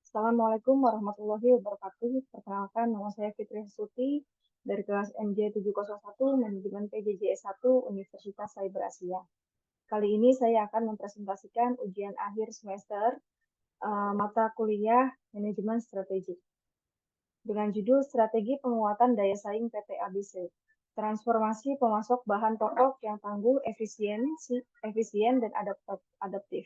Assalamualaikum warahmatullahi wabarakatuh. Perkenalkan, nama saya Fitri Hasuti dari kelas MJ701 Manajemen PJJS1 Universitas Cyber Asia. Kali ini saya akan mempresentasikan ujian akhir semester mata kuliah Manajemen Strategik dengan judul Strategi Penguatan Daya Saing PT ABC. Transformasi pemasok bahan pokok yang tangguh, efisien dan adaptif.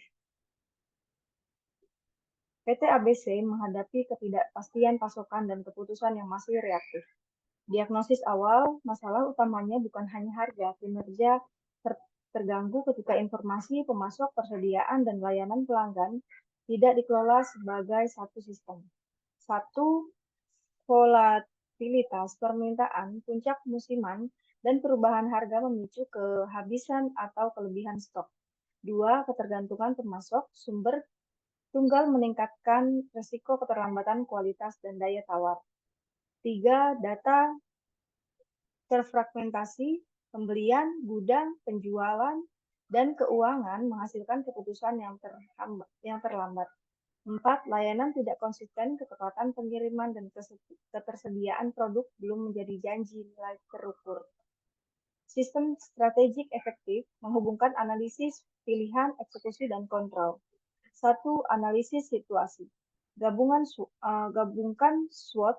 PT ABC menghadapi ketidakpastian pasokan dan keputusan yang masih reaktif. Diagnosis awal, masalah utamanya bukan hanya harga, kinerja terganggu ketika informasi, pemasok, persediaan, dan layanan pelanggan tidak dikelola sebagai satu sistem. Satu, volatilitas permintaan, puncak musiman, dan perubahan harga memicu kehabisan atau kelebihan stok. Dua, ketergantungan pemasok, sumber tunggal meningkatkan risiko keterlambatan kualitas dan daya tawar. Tiga, data terfragmentasi, pembelian, gudang, penjualan, dan keuangan menghasilkan keputusan yang terlambat. Empat, layanan tidak konsisten, ketepatan pengiriman dan ketersediaan produk belum menjadi janji nilai terukur. Sistem strategik efektif menghubungkan analisis, pilihan, eksekusi, dan kontrol. Satu, analisis situasi. Gabungkan SWOT,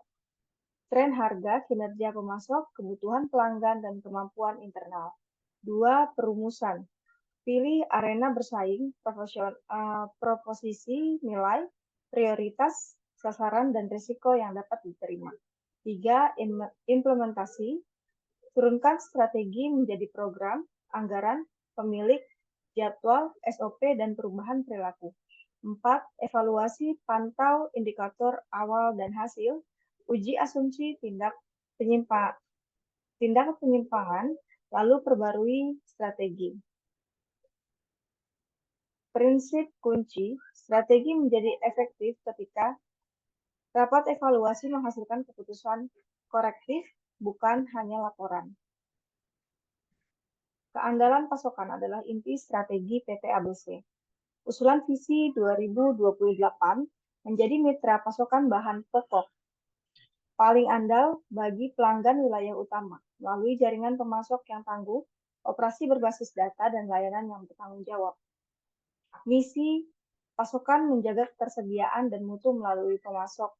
tren harga, kinerja pemasok, kebutuhan pelanggan, dan kemampuan internal. Dua, perumusan. Pilih arena bersaing, proposisi nilai, prioritas, sasaran, dan risiko yang dapat diterima. Tiga, implementasi. Turunkan strategi menjadi program, anggaran, pemilik, jadwal, SOP, dan perubahan perilaku. 4. Evaluasi, pantau indikator awal dan hasil, uji asumsi tindak penyimpangan, lalu perbarui strategi. Prinsip kunci, strategi menjadi efektif ketika rapat evaluasi menghasilkan keputusan korektif, bukan hanya laporan. Keandalan pasokan adalah inti strategi PT ABC. Usulan visi 2028 menjadi mitra pasokan bahan pokok paling andal bagi pelanggan wilayah utama melalui jaringan pemasok yang tangguh, operasi berbasis data, dan layanan yang bertanggung jawab. Misi pasokan menjaga ketersediaan dan mutu melalui pemasok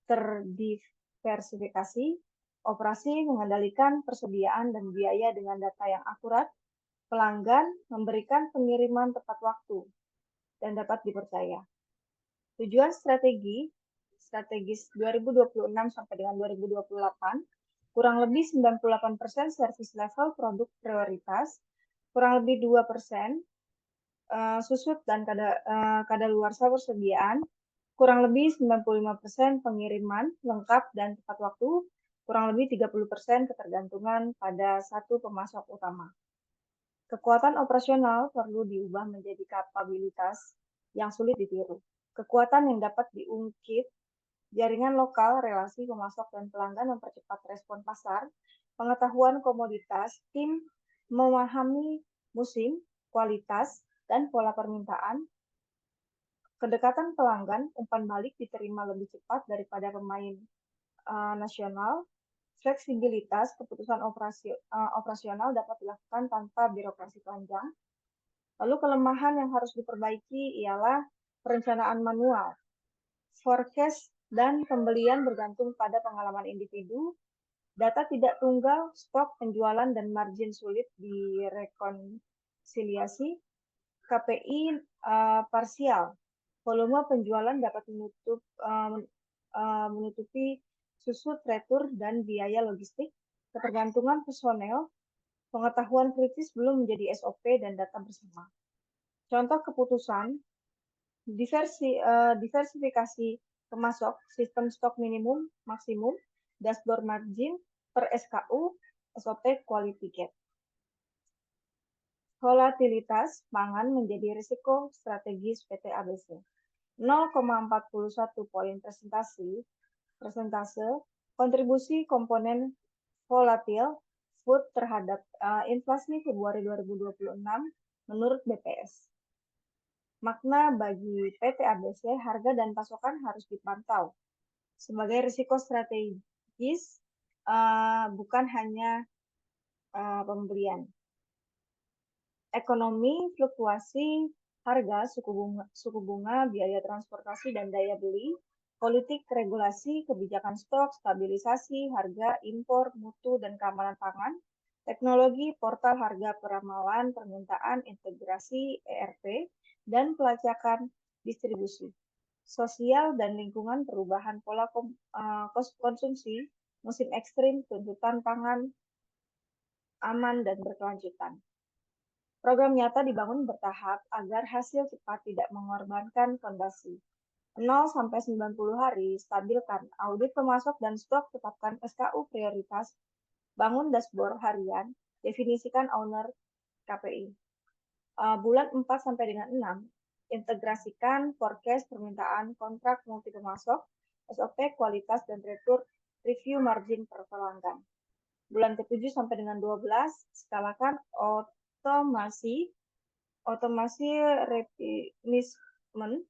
terdiversifikasi, operasi mengendalikan persediaan dan biaya dengan data yang akurat, pelanggan memberikan pengiriman tepat waktu dan dapat dipercaya. Tujuan strategis 2026 sampai dengan 2028, kurang lebih 98% service level produk prioritas, kurang lebih 2% susut dan kadaluarsa persediaan, kurang lebih 95% pengiriman lengkap dan tepat waktu, kurang lebih 30% ketergantungan pada satu pemasok utama. Kekuatan operasional perlu diubah menjadi kapabilitas yang sulit ditiru. Kekuatan yang dapat diungkit, jaringan lokal, relasi pemasok dan pelanggan mempercepat respon pasar, pengetahuan komoditas, tim memahami musim, kualitas, dan pola permintaan, kedekatan pelanggan, umpan balik diterima lebih cepat daripada pemain nasional, fleksibilitas, keputusan operasional dapat dilakukan tanpa birokrasi panjang. Lalu kelemahan yang harus diperbaiki ialah perencanaan manual, forecast dan pembelian bergantung pada pengalaman individu, data tidak tunggal, stok, penjualan, dan margin sulit direkonsiliasi, KPI parsial, volume penjualan dapat menutupi susut retur dan biaya logistik, ketergantungan personel, pengetahuan kritis belum menjadi SOP dan data bersama. Contoh keputusan, diversifikasi pemasok, sistem stok minimum, maksimum, dashboard margin per SKU, SOP quality gap. Volatilitas pangan menjadi risiko strategis PT ABC. 0,41 poin persentase kontribusi komponen volatil food terhadap inflasi Februari 2026 menurut BPS. Makna bagi PT ABC, harga dan pasokan harus dipantau sebagai risiko strategis, bukan hanya pembelian. Ekonomi, fluktuasi harga, suku bunga, biaya transportasi dan daya beli, politik, regulasi, kebijakan stok, stabilisasi harga, impor, mutu dan keamanan pangan, teknologi, portal harga peramalan, permintaan, integrasi, ERP, dan pelacakan distribusi. Sosial dan lingkungan, perubahan pola konsumsi, musim ekstrim, tuntutan pangan, aman dan berkelanjutan. Program nyata dibangun bertahap agar hasil cepat tidak mengorbankan fondasi. 0 sampai 90 hari, stabilkan audit pemasok dan stok, tetapkan SKU prioritas, bangun dashboard harian, definisikan owner KPI. Bulan 4 sampai dengan 6, integrasikan forecast permintaan kontrak multi pemasok, SOP kualitas dan review margin per pelanggan. Bulan ke-7 sampai dengan 12, skalakan otomasi replenishment,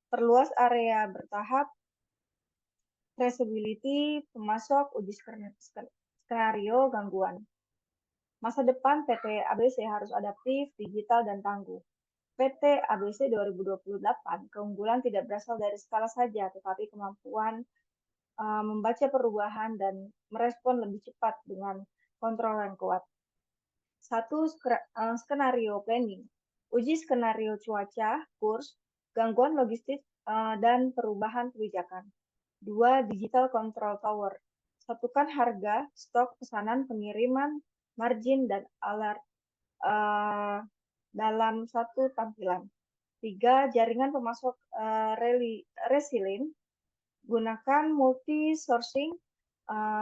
perluas area bertahap, traceability, pemasok, uji skenario, gangguan. Masa depan PT ABC harus adaptif, digital, dan tangguh. PT ABC 2028, keunggulan tidak berasal dari skala saja, tetapi kemampuan membaca perubahan dan merespon lebih cepat dengan kontrol yang kuat. 1. Skenario planning. Uji skenario cuaca, kurs, gangguan logistik, dan perubahan kebijakan. 2. Digital control tower. Satukan harga, stok, pesanan, pengiriman, margin, dan alert dalam satu tampilan. 3. Jaringan pemasok resilient. Gunakan multi-sourcing,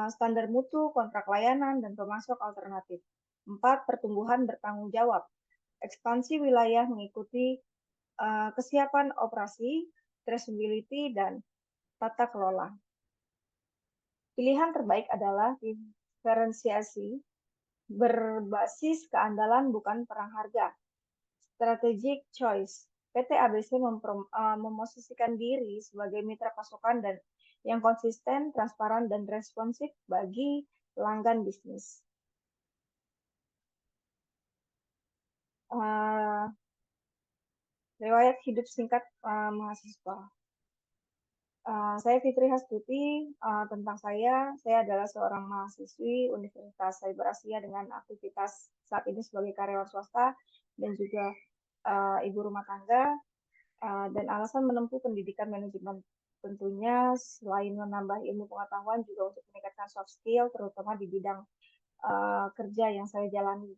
standar mutu, kontrak layanan, dan pemasok alternatif. 4. Pertumbuhan bertanggung jawab. Ekspansi wilayah mengikuti kesiapan operasi, traceability, dan tata kelola. Pilihan terbaik adalah diferensiasi berbasis keandalan bukan perang harga. Strategic choice. PT ABC memosisikan diri sebagai mitra pasokan dan yang konsisten, transparan, dan responsif bagi pelanggan bisnis. Riwayat hidup singkat mahasiswa. Saya Fitri Hastuti. Tentang saya adalah seorang mahasiswi Universitas Cyber Asia dengan aktivitas saat ini sebagai karyawan swasta dan juga ibu rumah tangga. Dan alasan menempuh pendidikan manajemen tentunya selain menambah ilmu pengetahuan juga untuk meningkatkan soft skill, terutama di bidang kerja yang saya jalani.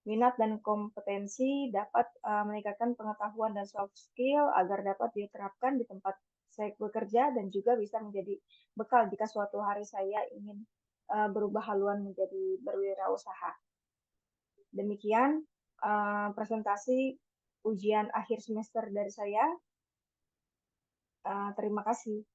Minat dan kompetensi dapat meningkatkan pengetahuan dan soft skill agar dapat diterapkan di tempat saya bekerja dan juga bisa menjadi bekal jika suatu hari saya ingin berubah haluan menjadi berwirausaha. Demikian presentasi ujian akhir semester dari saya. Terima kasih.